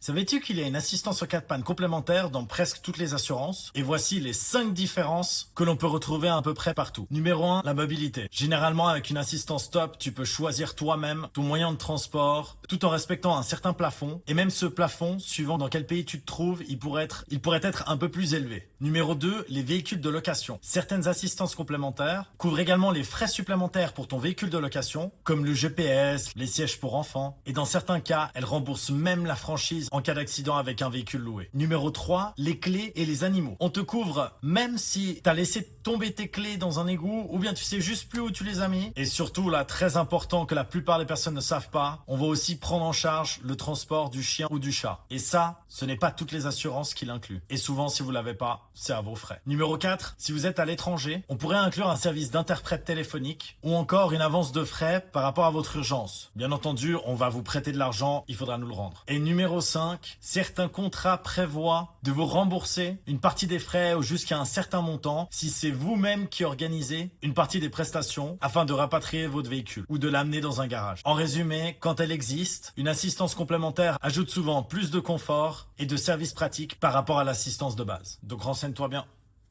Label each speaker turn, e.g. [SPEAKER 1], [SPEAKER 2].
[SPEAKER 1] Savais-tu qu'il y a une assistance aux cas de panne complémentaire dans presque toutes les assurances? Et voici les 5 différences que l'on peut retrouver à peu près partout. Numéro 1, la mobilité. Généralement, avec une assistance top, tu peux choisir toi-même ton moyen de transport tout en respectant un certain plafond. Et même ce plafond, suivant dans quel pays tu te trouves, il pourrait être un peu plus élevé. Numéro 2, les véhicules de location. Certaines assistances complémentaires couvrent également les frais supplémentaires pour ton véhicule de location, comme le GPS, les sièges pour enfants. Et dans certains cas, elles remboursent même la franchise en cas d'accident avec un véhicule loué. Numéro 3, les clés et les animaux. On te couvre même si t'as laissé tomber tes clés dans un égout ou bien tu sais juste plus où tu les as mis. Et surtout, là, très important que la plupart des personnes ne savent pas, on va aussi prendre en charge le transport du chien ou du chat. Et ça, ce n'est pas toutes les assurances qui l'incluent. Et souvent, si vous l'avez pas, c'est à vos frais. Numéro 4, si vous êtes à l'étranger, on pourrait inclure un service d'interprète téléphonique ou encore une avance de frais par rapport à votre urgence. Bien entendu, on va vous prêter de l'argent, il faudra nous le rendre. Et numéro 5, certains contrats prévoient de vous rembourser une partie des frais ou jusqu'à un certain montant si c'est vous-même qui organisez une partie des prestations afin de rapatrier votre véhicule ou de l'amener dans un garage. En résumé, quand elle existe, une assistance complémentaire ajoute souvent plus de confort et de services pratiques par rapport à l'assistance de base. Donc renseigne-toi bien.